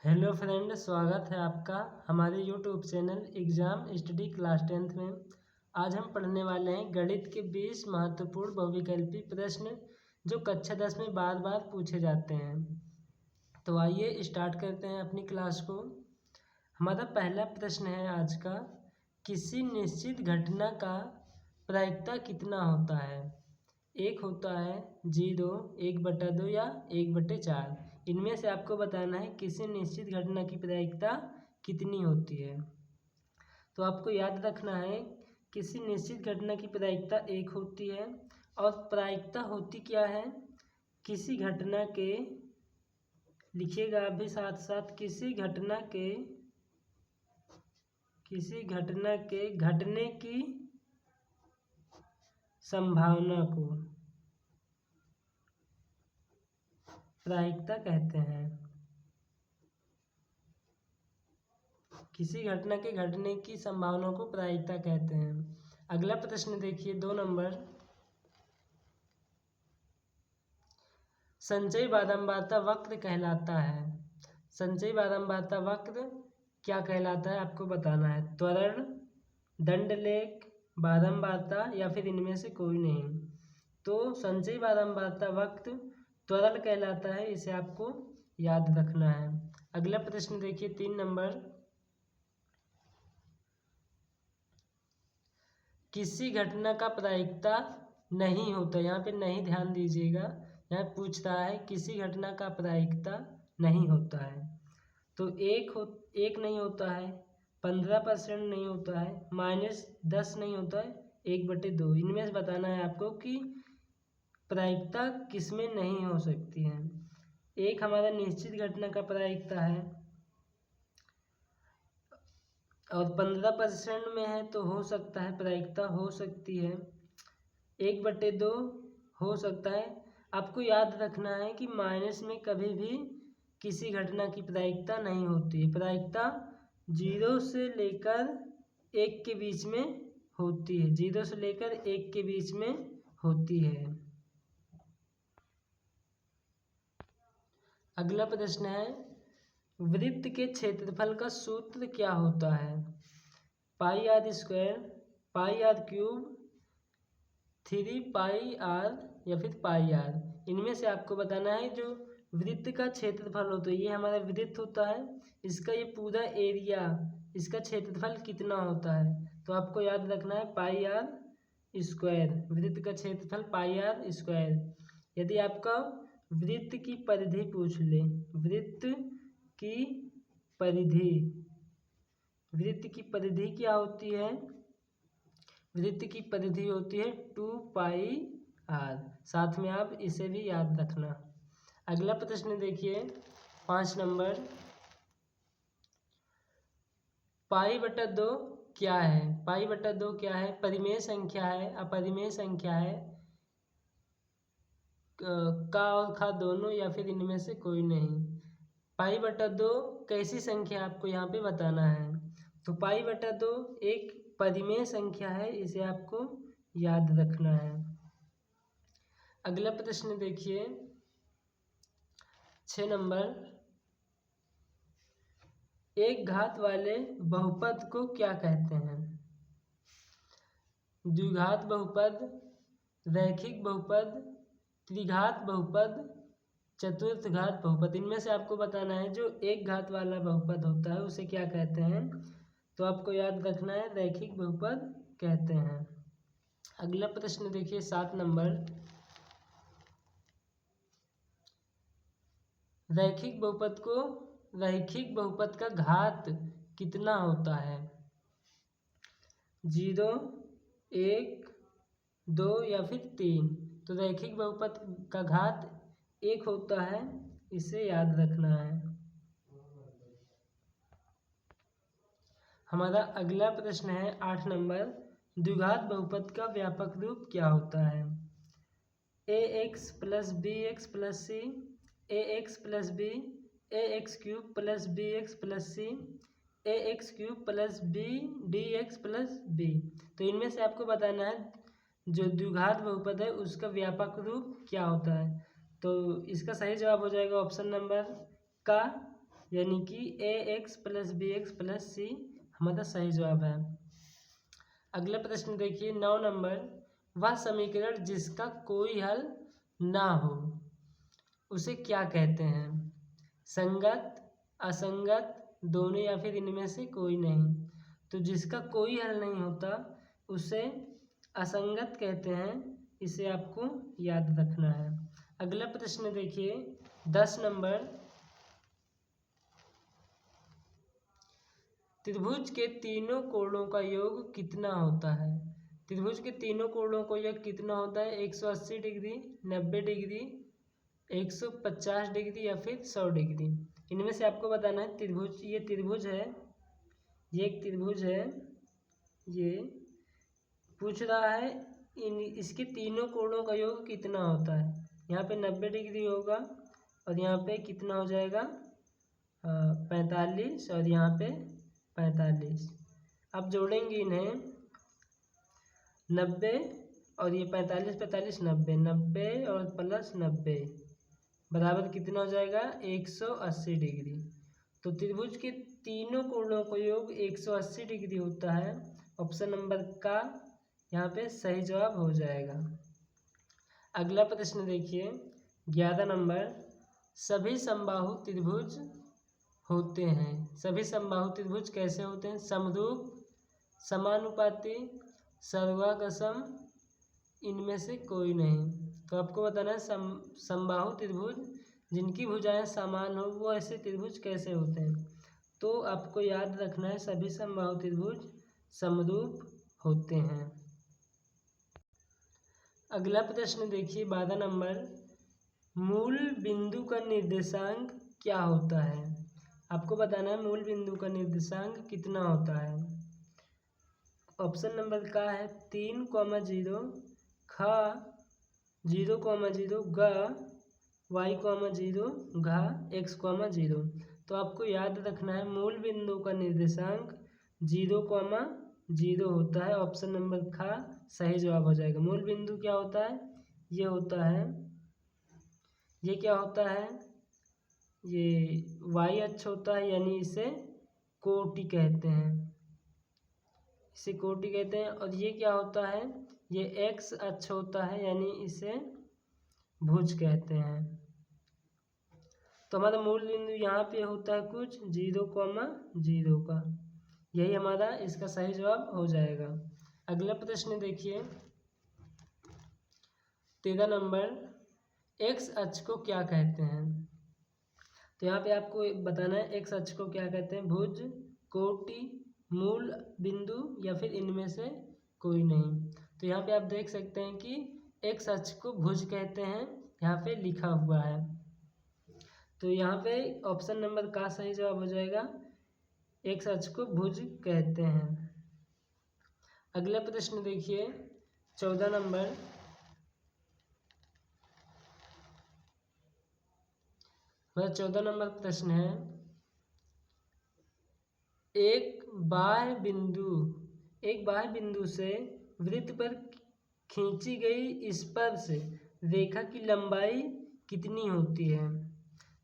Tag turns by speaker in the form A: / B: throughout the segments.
A: Hello friend, स्वागत है आपका हमारे YouTube channel exam study class 10th में। आज हम पढ़ने वाले हैं गणित के 20 महत्वपूर्ण बहुविकल्पी प्रश्न जो कक्षा 10 में बार बार पूछे जाते हैं। तो आइए स्टार्ट करते हैं अपनी क्लास को। हमारा पहला प्रश्न है आज का, किसी निश्चित घटना का प्रायिकता कितना होता है? एक होता है 0, 1/2 या 1/4। इनमें से आपको बताना है किसी निश्चित घटना की प्रायिकता कितनी होती है। तो आपको याद रखना है किसी निश्चित घटना की प्रायिकता 1 होती है। और प्रायिकता होती क्या है? किसी घटना के, लिखिएगा आप भी साथ साथ, किसी घटना के घटने की संभावना को प्रायिकता कहते हैं। किसी घटना के घटने की संभावना को प्रायिकता कहते हैं। अगला प्रश्न देखिए 2 नंबर, संचयी बारंबारता वक्र कहलाता है। संचयी बारंबारता वक्र क्या कहलाता है आपको बताना है। त्वरण, दंडलेख, बारंबारता या फिर इनमें से कोई नहीं। तो संचयी बारंबारता वक्र त्वरण कहलाता है, इसे आपको याद रखना है। अगला प्रश्न देखिए 3 नंबर, किसी घटना का प्रायिकता नहीं होता। यहाँ पे नहीं, ध्यान दीजिएगा, यहाँ पूछ रहा है किसी घटना का प्रायिकता नहीं होता है। तो एक नहीं होता है, 15% नहीं होता है, -10 नहीं होता है, 1/2। इनमें से बताना है आपको कि प्रायिकता किसमें नहीं हो सकती है। एक हमारा निश्चित घटना का प्रायिकता है और 15% में है तो हो सकता है, प्रायिकता हो सकती है। 1/2 हो सकता है। आपको याद रखना है कि माइनस में कभी भी किसी घटना की प्रायिकता नहीं होती है। प्रायिकता 0 से लेकर 1 के बीच में होती है। 0 से लेकर 1 के बीच में होती है। अगला प्रश्न है, वृत्त के क्षेत्रफल का सूत्र क्या होता है? πr², πr³, 3πr या फिर πr। इनमें से आपको बताना है जो वृत्त का क्षेत्रफल होता है, ये हमारा वृत्त होता है, इसका ये पूरा एरिया, इसका क्षेत्रफल कितना होता है। तो आपको याद रखना है πr², वृत्त का क्षेत्रफल πr²। यदि आपका वृत्त की परिधि पूछ ले, वृत्त की परिधि क्या होती है? वृत्त की परिधि होती है 2πr। साथ में आप इसे भी याद रखना। अगला प्रश्न देखिए 5 नंबर, π/2 क्या है? π/2 क्या है? परिमेय संख्या है, अपरिमेय संख्या है, का और खा दोनों या फिर इनमें से कोई नहीं। π/2 कैसी संख्या आपको यहाँ पे बताना है। तो π/2 एक परिमेय संख्या है, इसे आपको याद रखना है। अगला प्रश्न देखिए 6 नंबर, एक घात वाले बहुपद को क्या कहते हैं? द्विघात बहुपद, रैखिक बहुपद, त्रिघात बहुपद, चतुर्थ घात बहुपद। इनमें से आपको बताना है जो एक घात वाला बहुपद होता है उसे क्या कहते हैं। तो आपको याद रखना है रैखिक बहुपद कहते हैं। अगला प्रश्न देखिए 7 नंबर, रैखिक बहुपद का घात कितना होता है? 0, 1, 2 या फिर 3। तो रैखिक बहुपद का घात 1 होता है, इसे याद रखना है। हमारा अगला प्रश्न है 8 नंबर, द्विघात बहुपद का व्यापक रूप क्या होता है? ax + bx + c, ax + b, ax³ + bx + c, ax³ + b dx + b। तो इनमें से आपको बताना है जो द्विघात बहुपद है उसका व्यापक रूप क्या होता है। तो इसका सही जवाब हो जाएगा ऑप्शन नंबर का यानी कि ax plus B x plus C हमारा सही जवाब है। अगला प्रश्न देखिए 9 नंबर, वह समीकरण जिसका कोई हल ना हो उसे क्या कहते हैं? संगत, असंगत, दोनों या फिर इनमें से कोई नहीं। तो जिसका कोई हल नहीं होता उसे असंगत कहते हैं, इसे आपको याद रखना है। अगला प्रश्न देखिए 10 नंबर, त्रिभुज के तीनों कोणों का योग कितना होता है? त्रिभुज के तीनों कोणों का योग कितना होता है? 180 डिग्री, 90 डिग्री, 150 डिग्री या फिर 100 डिग्री। इनमें से आपको बताना है। त्रिभुज, ये त्रिभुज है, ये एक त्रिभुज है, ये पूछ रहा है इसके तीनों कोणों का योग कितना होता है। यहाँ पे 90 डिग्री होगा और यहाँ पे कितना हो जाएगा 45 और यहाँ पे 45। अब जोड़ेंगे इन्हें 90 और ये 45 45 90, 90 और प्लस 90 बराबर कितना हो जाएगा 180 डिग्री। तो त्रिभुज के तीनों कोणों का योग 180 डिग्री होता है। ऑप्शन नंबर का यहाँ पे सही जवाब हो जाएगा। अगला प्रश्न देखिए 11 नंबर, सभी समबाहु त्रिभुज होते हैं। सभी समबाहु त्रिभुज कैसे होते हैं? समरूप, समानुपाती, सर्वागसम, इनमें से कोई नहीं। तो आपको बताना है समबाहु त्रिभुज जिनकी भुजाएं समान हो वो ऐसे त्रिभुज कैसे होते हैं। तो आपको याद रखना है सभी समबाहु त्रिभुज समरूप होते हैं। अगला प्रश्न देखिए 12 नंबर, मूल बिंदु का निर्देशांक क्या होता है? आपको बताना है मूल बिंदु का निर्देशांक कितना होता है। ऑप्शन नंबर का है 3,0, ख 0,0, ग y,0, घ x,0। तो आपको याद रखना है मूल बिंदु का निर्देशांक 0,0 होता है। ऑप्शन नंबर खा सही जवाब हो जाएगा। मूल बिंदु क्या होता है? ये होता है, ये क्या होता है? ये y अक्ष होता है, यानी इसे कोटि कहते हैं, इसे कोटि कहते हैं। और ये क्या होता है? ये x अक्ष होता है, यानी इसे भुज कहते हैं। तो हमारा मूल बिंदु यहाँ पे होता है कुछ 0,0 का, यही हमारा इसका सही जवाब हो जाएगा। अगला प्रश्न देखिए 13 नंबर, एक्स अक्ष को क्या कहते हैं? तो यहाँ पे आपको बताना है एक्स अक्ष को क्या कहते हैं। भुज, कोटि, मूल बिंदु या फिर इनमें से कोई नहीं। तो यहाँ पे आप देख सकते हैं कि एक्स अक्ष को भुज कहते हैं, यहाँ पे लिखा हुआ है। तो यहाँ पे ऑप्शन नंबर का सही जवाब हो जाएगा, एक्स अक्ष को भुज कहते हैं। अगला प्रश्न देखिए 14 नंबर, वह 14 नंबर प्रश्न है, एक बाह्य बिंदु से वृत्त पर खींची गई स्पर्श रेखा की लंबाई कितनी होती है?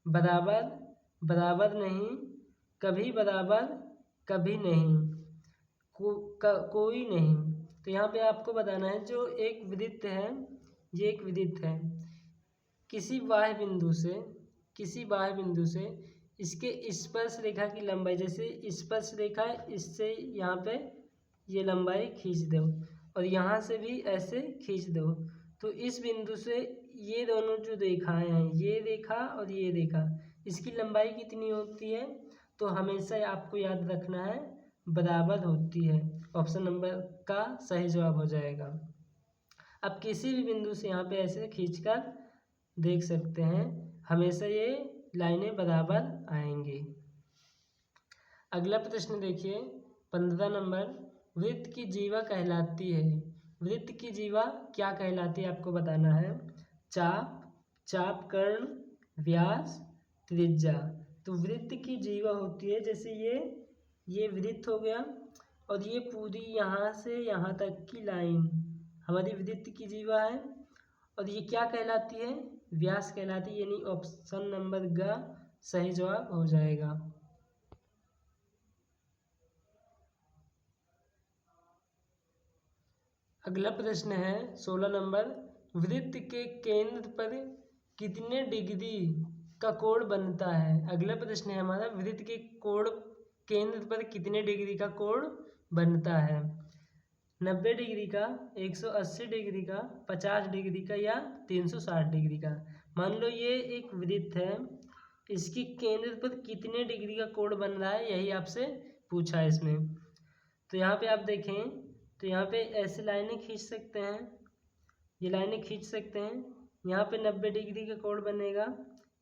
A: बराबर, बराबर नहीं, कभी बराबर, कभी नहीं, कोई नहीं। तो यहाँ पे आपको बताना है जो एक वृत्त है, ये एक वृत्त है, किसी बाह्य बिंदु से इसके स्पर्श रेखा की लंबाई, जैसे स्पर्श रेखा इससे यहाँ पे ये लंबाई खींच दो और यहाँ से भी ऐसे खींच दो। तो इस बिंदु से ये दोनों जो रेखाएं हैं, ये रेखा और ये रेखा, इसकी लंबाई कितनी होती है? तो हमेशा आपको याद रखना है बराबर होती है। ऑप्शन नंबर का सही जवाब हो जाएगा। आप किसी भी बिंदु से यहाँ पे ऐसे खींचकर देख सकते हैं, हमेशा ये लाइनें बराबर आएंगी। अगला प्रश्न देखिए 15 नंबर, वृत्त की जीवा कहलाती है। वृत्त की जीवा क्या कहलाती है आपको बताना है। चाप, चाप कर्ण, व्यास, त्रिज्या। तो वृत्त की जीवा होती है, जैसे ये वृत्त हो गया और ये पूरी यहाँ से यहाँ तक की लाइन हमारी वृत्त की जीवा है। और ये क्या कहलाती है? व्यास कहलाती है, यानी ऑप्शन नंबर ग सही जवाब हो जाएगा। अगला प्रश्न है 16 नंबर, वृत्त के केंद्र पर कितने डिग्री का कोण बनता है। अगला प्रश्न है हमारा, वृत्त के कोण केंद्र पर कितने डिग्री का कोण बनता है। 90 डिग्री का, 180 डिग्री का, 50 डिग्री का या 360 डिग्री का। मान लो ये एक वृत्त है, इसकी केंद्र पर कितने डिग्री का कोण बन रहा है, यही आपसे पूछा है इसमें। तो यहाँ पे आप देखें तो यहाँ पे ऐसे लाइनें खींच सकते हैं, ये लाइनें खींच सकते हैं। यहाँ पे 90 डिग्री का कोण बनेगा,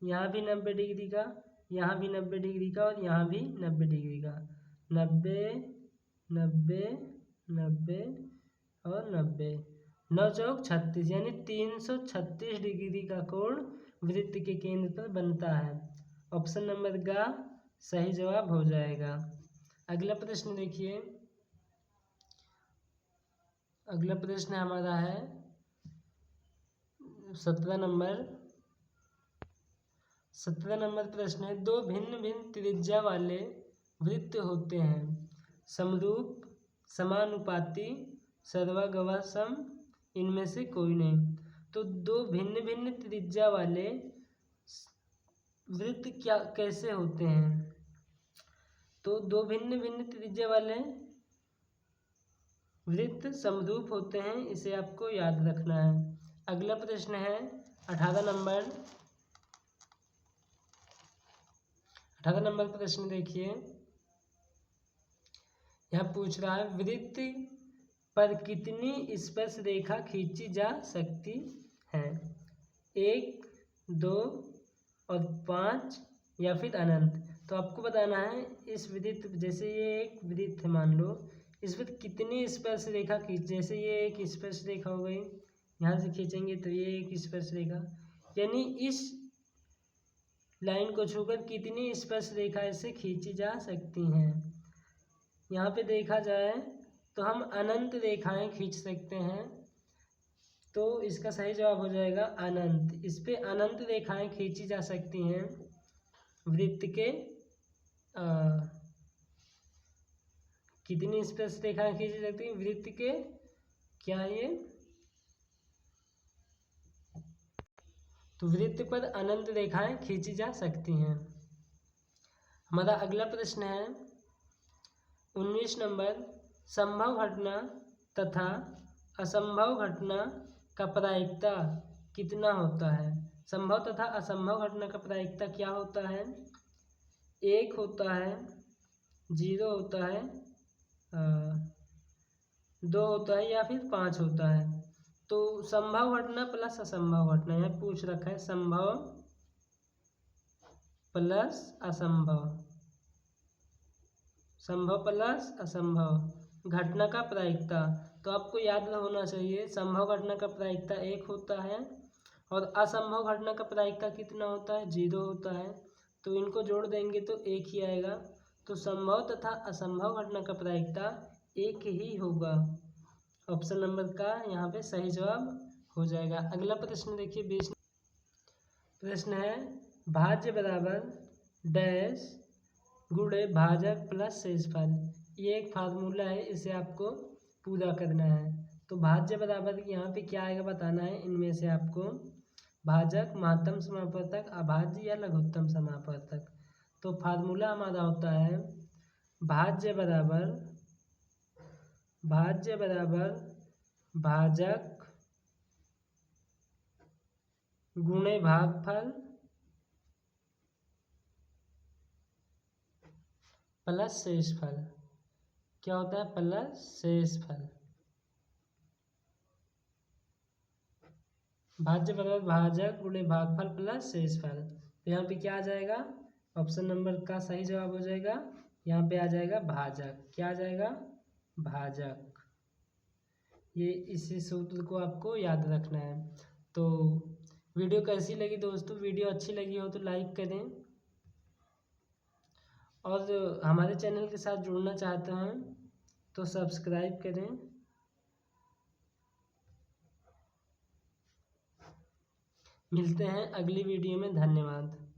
A: यहाँ भी 90 डिग्री का, यहाँ भी 90 डिग्री का और यहाँ भी 90 डिग्री का। 90 90 90 और 90, 9 चौक 36, यानी 336 डिग्री का कोण वृत्त के केंद्र पर बनता है। ऑप्शन नंबर का सही जवाब हो जाएगा। अगला प्रश्न देखिए, अगला प्रश्न हमारा है 17 नंबर। 17 नंबर प्रश्न है, दो भिन्न भिन्न त्रिज्या वाले वृत्त होते हैं, समरूप, समानुपाती, सर्वागवासम, इनमें से कोई नहीं। तो दो भिन्न भिन्न त्रिज्या वाले वृत्त क्या कैसे होते हैं। तो दो भिन्न भिन्न त्रिज्या वाले वृत्त समरूप होते हैं, इसे आपको याद रखना है। अगला प्रश्न है 18 नंबर। 18 नंबर प्रश्न देखिए, यहाँ पूछ रहा है, वृत्त पर कितनी स्पर्श रेखा खींची जा सकती है। 1, 2 और 5 या फिर अनंत। तो आपको बताना है इस वृत्त, जैसे ये एक वृत्त है मान लो, इस पर कितनी स्पर्श रेखा खींच, जैसे ये एक स्पर्श रेखा हो गई, यहाँ से खींचेंगे तो ये एक स्पर्श रेखा, यानी इस लाइन को छूकर कितनी स्पर्श रेखा इससे खींची जा सकती हैं। यहाँ पे देखा जाए तो हम अनंत रेखाएं खींच सकते हैं, तो इसका सही जवाब हो जाएगा अनंत। इस पे अनंत रेखाएं खींची जा सकती हैं वृत्त के कितनी स्पर्श रेखाएं खींची जा सकती हैं वृत्त के, क्या ये, तो वृत्त पर अनंत रेखाएं खींची जा सकती हैं। हमारा अगला प्रश्न है 19 नंबर, संभव घटना तथा असंभव घटना का प्रायिकता कितना होता है। संभव तथा असंभव घटना का प्रायिकता क्या होता है। 1 होता है, 0 होता है, 2 होता है या फिर 5 होता है। तो संभव घटना प्लस असंभव घटना, यहाँ पूछ रखा है संभव प्लस असंभव, संभव प्लस असंभव घटना का प्रायिकता। तो आपको याद होना चाहिए संभव घटना का प्रायिकता 1 होता है और असंभव घटना का प्रायिकता कितना होता है, 0 होता है। तो इनको जोड़ देंगे तो 1 ही आएगा। तो संभव तथा असंभव घटना का प्रायिकता 1 ही होगा। ऑप्शन नंबर का यहाँ पे सही जवाब हो जाएगा। अगला प्रश्न देखिए 20 प्रश्न है, भाज्य बराबर डैश गुणे भाजक प्लस शेषफल। ये एक फार्मूला है, इसे आपको पूरा करना है। तो भाज्य बराबर यहाँ पे क्या आएगा बताना है। इनमें से आपको भाजक, महत्तम समापवर्तक, अभाज्य या लघुत्तम समापवर्तक। तो फार्मूला हमारा होता है भाज्य बराबर भाजक गुणे भागफल प्लस शेषफल। क्या होता है, प्लस शेषफल। भाज्य बराबर भाजक गुणे भागफल प्लस शेषफल। तो यहाँ पे क्या आ जाएगा, ऑप्शन नंबर का सही जवाब हो जाएगा। यहाँ पे आ जाएगा भाजक। क्या आ जाएगा, भाजक। ये इसी सूत्र को आपको याद रखना है। तो वीडियो कैसी लगी दोस्तों, वीडियो अच्छी लगी हो तो लाइक करें, और हमारे चैनल के साथ जुड़ना चाहते हैं तो सब्सक्राइब करें। मिलते हैं अगली वीडियो में, धन्यवाद।